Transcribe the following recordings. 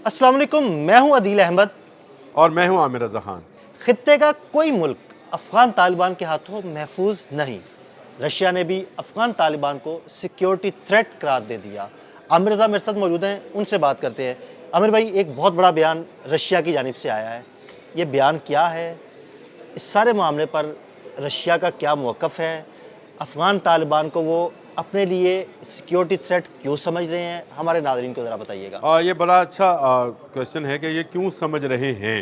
अस्सलाम वालेकुम, मैं हूं अदील अहमद। और मैं हूं आमिर रज़ा खान। खित्ते का कोई मुल्क अफ़गान तालिबान के हाथों महफूज नहीं। रशिया ने भी अफ़गान तालिबान को सिक्योरिटी थ्रेट करार दे दिया। आमिर रज़ा मेरे साथ मौजूद हैं, उनसे बात करते हैं। आमिर भाई, एक बहुत बड़ा बयान रशिया की जानिब से आया है। ये बयान क्या है? इस सारे मामले पर रशिया का क्या मौक़िफ़ है? अफ़गान तालिबान को वो अपने लिए सिक्योरिटी थ्रेट क्यों समझ रहे हैं? हमारे नाज़रीन को ज़रा बताइएगा। ये बड़ा अच्छा क्वेश्चन है कि ये क्यों समझ रहे हैं।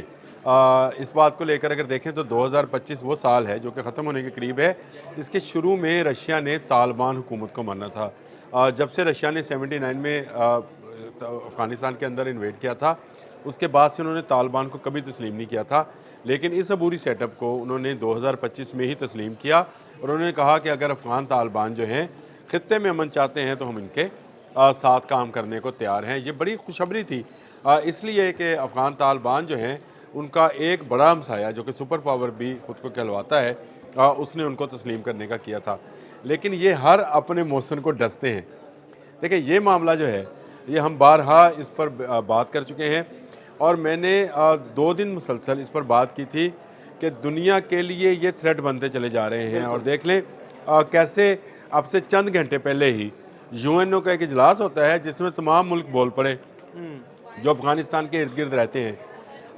इस बात को लेकर अगर देखें तो 2025 वो साल है जो कि ख़त्म होने के करीब है। इसके शुरू में रशिया ने तालिबान हुकूमत को माना था। जब से रशिया ने 79 में अफ़गानिस्तान के अंदर इन्वेड किया था, उसके बाद से उन्होंने तालिबान को कभी तस्लीम नहीं किया था। लेकिन इस अबूरी सेटअप को उन्होंने 2025 में ही तस्लीम किया और उन्होंने कहा कि अगर अफ़गान तालिबान जो हैं खित्ते में अमन चाहते हैं तो हम इनके साथ काम करने को तैयार हैं। ये बड़ी खुशखबरी थी, इसलिए कि अफ़गान तालिबान जो हैं उनका एक बड़ा हमसाया जो कि सुपर पावर भी ख़ुद को कहलवाता है, उसने उनको तस्लीम करने का किया था। लेकिन ये हर अपने मौसन को डसते हैं। देखिए, ये मामला जो है ये हम बारहा इस पर बात कर चुके हैं और मैंने 2 दिन मुसलसल इस पर बात की थी कि दुनिया के लिए ये थ्रेट बनते चले जा रहे हैं। और देख लें कैसे अब से चंद घंटे पहले ही यूएनओ का एक इजलास होता है जिसमें तमाम मुल्क बोल पड़े जो अफ़गानिस्तान के इर्द गिर्द रहते हैं।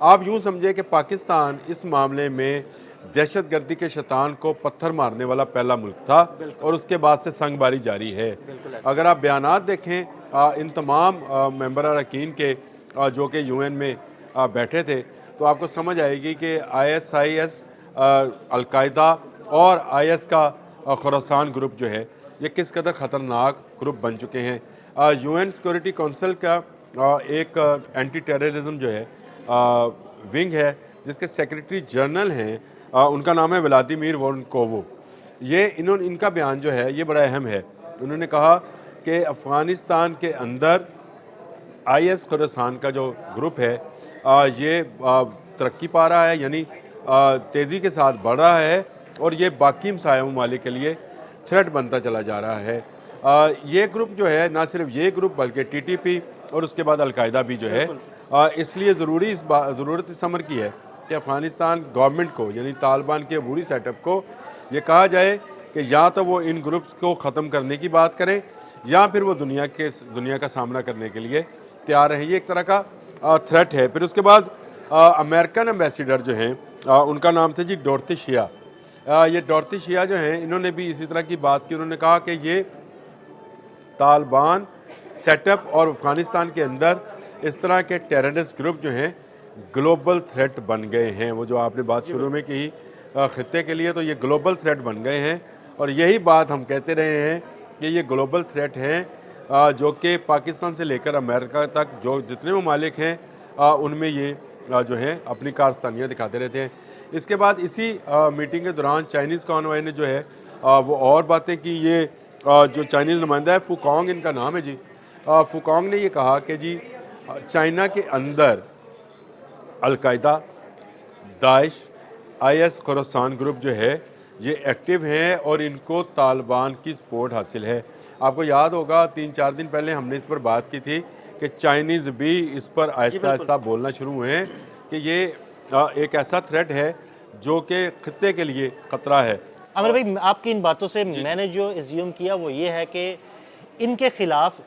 आप यूँ समझे कि पाकिस्तान इस मामले में दहशतगर्दी के शैतान को पत्थर मारने वाला पहला मुल्क था और उसके बाद से संगबारी जारी है। अगर आप बयानात देखें इन तमाम मेंबर अरकान के जो कि यूएन में बैठे थे, तो आपको समझ आएगी कि ISIS, अलकायदा और IS का खुरासान ग्रुप जो है ये किस कदर ख़तरनाक ग्रुप बन चुके हैं। यूएन सिक्योरिटी काउंसिल का एक एंटी टेररिज्म जो है विंग है जिसके सेक्रेटरी जनरल हैं, उनका नाम है व्लादिमीर वोरनकोव। ये इनका बयान जो है ये बड़ा अहम है। उन्होंने कहा कि अफ़गानिस्तान के अंदर IS खुरासान का जो ग्रुप है ये तरक्की पा रहा है, यानी तेज़ी के साथ बढ़ रहा है और ये बाकी हमसाया ममालिक के लिए थ्रेट बनता चला जा रहा है। ये ग्रुप जो है ना सिर्फ ये ग्रुप बल्कि TTP और उसके बाद अलकायदा भी जो है, इसलिए ज़रूरत इस अमर की है कि अफ़गानिस्तान गवर्नमेंट को यानी तालिबान के अबूरी सेटअप को ये कहा जाए कि या तो वो इन ग्रुप्स को ख़त्म करने की बात करें या फिर वो दुनिया का सामना करने के लिए तैयार है। ये एक तरह का थ्रेट है। फिर उसके बाद अमेरिकन एम्बेसडर जो हैं उनका नाम था जी डोरथी शिया। ये डोरथी शिया जो हैं इन्होंने भी इसी तरह की बात की। उन्होंने कहा कि ये तालिबान सेटअप और अफ़गानिस्तान के अंदर इस तरह के टेररिस्ट ग्रुप जो हैं ग्लोबल थ्रेट बन गए हैं। वो जो आपने बात शुरू में की खित्ते के लिए, तो ये ग्लोबल थ्रेट बन गए हैं और यही बात हम कहते रहे हैं कि ये ग्लोबल थ्रेट हैं जो कि पाकिस्तान से लेकर अमेरिका तक जो जितने ममालिक हैं उनमें ये जो हैं अपनी कारस्तानियाँ दिखाते रहते हैं। इसके बाद इसी मीटिंग के दौरान चाइनीज़ कॉन्वॉय ने जो है वो और बातें की। ये जो चाइनीज़ नुमाइंदा है फुकोंग इनका नाम है जी, फुकोंग ने ये कहा कि जी चाइना के अंदर al Qaeda, Daesh, IS Khorasan group जो है ये एक्टिव हैं और इनको तालिबान की सपोर्ट हासिल है। आपको याद होगा 3-4 दिन पहले हमने इस पर बात की थी कि चाइनीज़ भी इस पर आहिस्ता आहिस्ता बोलना शुरू हुए हैं कि ये एक ऐसा थ्रेट है जो कि खित्ते के लिए ख़तरा है। आमिर भाई, आपकी इन बातों से मैंने जो एज्यूम किया वो ये है कि इनके खिलाफ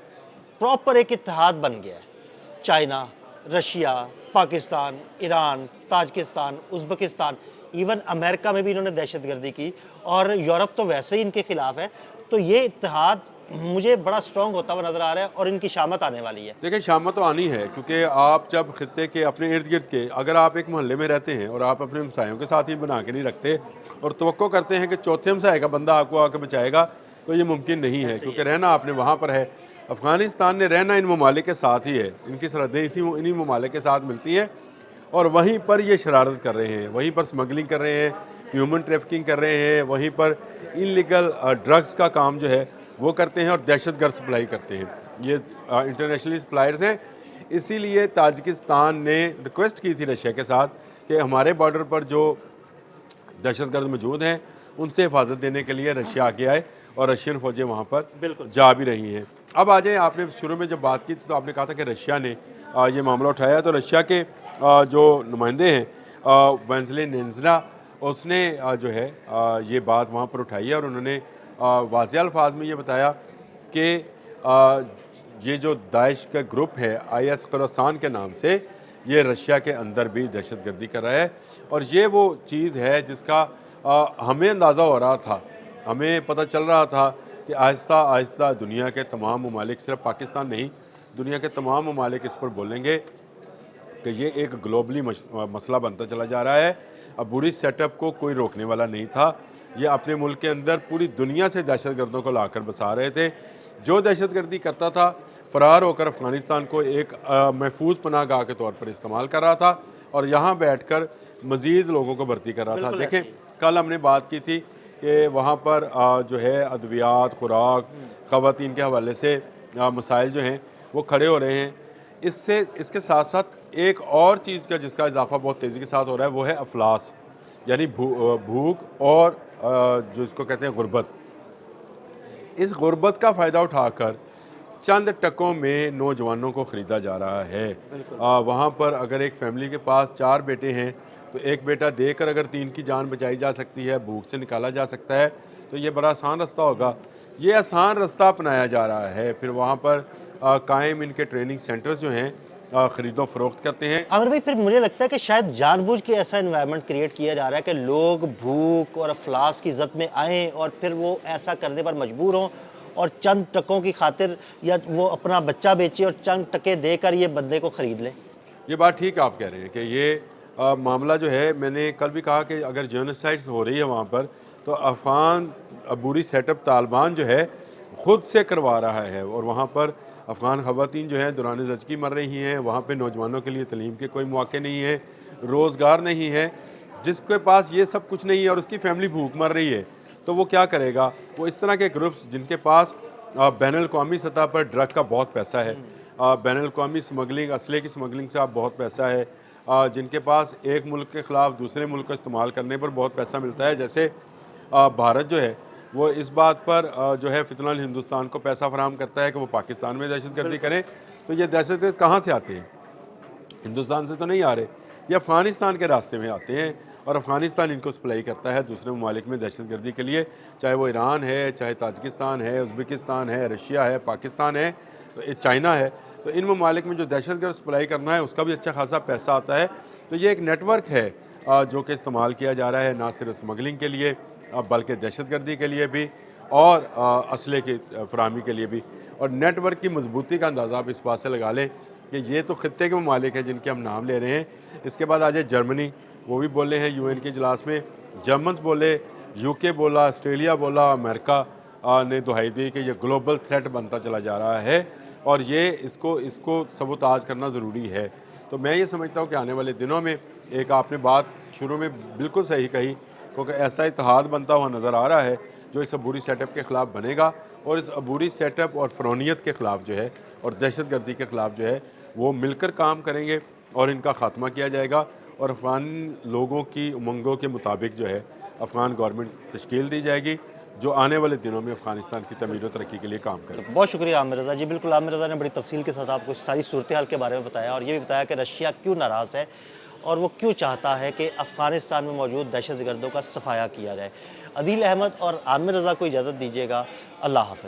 प्रॉपर एक इत्तेहाद बन गया है। China, Russia, Pakistan, Iran, Tajikistan, Uzbekistan, even America में भी इन्होंने दहशतगर्दी की और यूरोप तो वैसे ही इनके खिलाफ है। तो ये इत्तेहाद मुझे बड़ा स्ट्रॉन्ग होता हुआ नज़र आ रहा है और इनकी शामत आने वाली है। देखिए, शामत तो आनी है क्योंकि आप जब खित्ते के अपने इर्द गिर्द के अगर आप एक मोहल्ले में रहते हैं और आप अपने हमसायों के साथ ही बना के नहीं रखते और तवक्को करते हैं कि चौथे हमसाये का बंदा आपको आके बचाएगा, तो ये मुमकिन नहीं है क्योंकि रहना आपने वहाँ पर है। अफ़गानिस्तान ने रहना इन ममालिक के साथ ही है, इनकी सरहदें इन्हीं ममालिक के साथ मिलती हैं और वहीं पर ये शरारत कर रहे हैं, वहीं पर स्मगलिंग कर रहे हैं, ह्यूमन ट्रैफिकिंग कर रहे हैं, वहीं पर इलीगल ड्रग्स का काम जो है वो करते हैं और दहशतगर्द सप्लाई करते हैं। ये इंटरनेशनली सप्लायर्स हैं। इसीलिए ताजिकिस्तान ने रिक्वेस्ट की थी रशिया के साथ कि हमारे बॉर्डर पर जो दहशतगर्द मौजूद हैं उनसे हिफाजत देने के लिए रशिया आगे आए और रशियन फ़ौजें वहाँ पर जा भी रही हैं। अब आ जाए, आपने शुरू में जब बात की थी तो आपने कहा था कि रशिया ने ये मामला उठाया, तो रशिया के जो नुमाइंदे हैं वेंजले नेंजना, उसने जो है ये बात वहाँ पर उठाई है और उन्होंने वाज़ेह अल्फाज में ये बताया कि ये जो दाइश का ग्रुप है IS खुरासान के नाम से, ये रशिया के अंदर भी दहशतगर्दी कर रहा है। और ये वो चीज़ है जिसका हमें अंदाज़ा हो रहा था, हमें पता चल रहा था कि आहिस्ता आहिस्ता दुनिया के तमाम ममालिक, सिर्फ पाकिस्तान नहीं, दुनिया के तमाम ममालिक इस पर बोलेंगे कि ये एक ग्लोबली मसला बनता चला जा रहा है। अब बुरी सेटअप को कोई रोकने वाला नहीं था। ये अपने मुल्क के अंदर पूरी दुनिया से दहशतगर्दों को लाकर बसा रहे थे। जो दहशतगर्दी करता था, फ़रार होकर अफ़गानिस्तान को एक महफूज पनाहगाह के तौर पर इस्तेमाल कर रहा था और यहाँ बैठकर मज़ीद लोगों को भर्ती कर रहा था। बिल्कुल देखें, ऐसे ही। कल हमने बात की थी कि वहाँ पर जो है अद्वियात, खुराक, ख़वातीन के हवाले से मसाइल जो हैं वो खड़े हो रहे हैं। इससे इसके साथ साथ एक और चीज़ का जिसका इजाफा बहुत तेज़ी के साथ हो रहा है वो है अफलास, यानी भूख और जो इसको कहते हैं गुर्बत। इस गुर्बत का फ़ायदा उठाकर चंद टकों में नौजवानों को ख़रीदा जा रहा है। वहाँ पर अगर एक फ़ैमिली के पास 4 बेटे हैं तो एक बेटा देकर अगर 3 की जान बचाई जा सकती है, भूख से निकाला जा सकता है, तो ये बड़ा आसान रास्ता होगा। ये आसान रास्ता अपनाया जा रहा है। फिर वहाँ पर कायम इनके ट्रेनिंग सेंटर्स जो हैं ख़रीदो फ़रोख्त करते हैं। आमिर भाई, फिर मुझे लगता है कि शायद जानबूझ के ऐसा एनवायरनमेंट क्रिएट किया जा रहा है कि लोग भूख और अफलास की जद में आएँ और फिर वो ऐसा करने पर मजबूर हों और चंद टकों की खातिर या वो अपना बच्चा बेचे और चंद टके देकर ये बंदे को ख़रीद लें। ये बात ठीक आप कह रहे हैं कि ये मामला जो है, मैंने कल भी कहा कि अगर जेनोसाइड्स हो रही है वहाँ पर, तो अफ़गान अबूरी सेटअप तालिबान जो है ख़ुद से करवा रहा है और वहाँ पर अफ़गान ख़वातीन जो हैं दौरान ज़चगी मर रही हैं। वहाँ पे नौजवानों के लिए तलीम के कोई मौके नहीं है, रोज़गार नहीं है। जिसके पास ये सब कुछ नहीं है और उसकी फैमिली भूख मर रही है, तो वो क्या करेगा? वो इस तरह के ग्रुप्स जिनके पास बैनुल-अक़वामी सतह पर ड्रग का बहुत पैसा है, बैनुल-अक़वामी स्मगलिंग, असले की स्मगलिंग से आप बहुत पैसा है, जिनके पास एक मुल्क के ख़िलाफ़ दूसरे मुल्क का इस्तेमाल करने पर बहुत पैसा मिलता है। जैसे भारत जो है वो इस बात पर जो है फ़िलहाल हिंदुस्तान को पैसा फराहम करता है कि वो पाकिस्तान में दहशतगर्दी करें। तो ये दहशतगर्द कहाँ से आते हैं? हिंदुस्तान से तो नहीं आ रहे, ये अफ़गानिस्तान के रास्ते में आते हैं और अफ़गानिस्तान इनको सप्लाई करता है दूसरे ममालिक में दहशतगर्दी के लिए, चाहे वो ईरान है, चाहे ताजिकिस्तान है, उज़्बेकिस्तान है, रशिया है, पाकिस्तान है, तो चाइना है। तो इन ममालिक में जो दहशतगर्द सप्लाई करना है उसका भी अच्छा खासा पैसा आता है। तो ये एक नेटवर्क है जो कि इस्तेमाल किया जा रहा है ना सिर्फ स्मगलिंग के लिए बल्कि दहशतगर्दी के लिए भी और असले की फराहमी के लिए भी। और नेटवर्क की मजबूती का अंदाज़ा आप इस बात से लगा लें कि ये तो ख़ित्ते के ममालिक हैं जिनके हम नाम ले रहे हैं। इसके बाद आ जाए जर्मनी, वो भी बोले हैं UN के इजलास में, जर्मन्स बोले, UK बोला, ऑस्ट्रेलिया बोला, अमेरिका ने दुहाई दी कि ये ग्लोबल थ्रेट बनता चला जा रहा है और ये इसको सबूताज करना ज़रूरी है। तो मैं ये समझता हूँ कि आने वाले दिनों में, एक आपने बात शुरू में बिल्कुल सही कही, क्योंकि ऐसा इत्तेहाद बनता हुआ नज़र आ रहा है जो इस अबूरी सेटअप के ख़िलाफ़ बनेगा और इस अबूरी सेटअप और फ़रौनियत के ख़िलाफ़ जो है और दहशतगर्दी के ख़िलाफ़ जो है वो मिलकर काम करेंगे और इनका ख़ात्मा किया जाएगा और अफ़गान लोगों की उमंगों के मुताबिक जो है अफ़गान गवर्नमेंट तश्कील दी जाएगी जो आने वाले दिनों में अफ़गानिस्तान की तमीर और तरक्की के लिए काम करे। बहुत शुक्रिया आमिर रज़ा जी। बिल्कुल, आमिर रज़ा ने बड़ी तफसील के साथ आपको सारी सूरत हाल के बारे में बताया और ये भी बताया कि रशिया क्यों नाराज़ है और वो क्यों चाहता है कि अफ़गानिस्तान में मौजूद दहशतगर्दों का सफाया किया जाए। अदील अहमद और आमिर रज़ा को इजाज़त दीजिएगा। अल्लाह हाफ़िज़।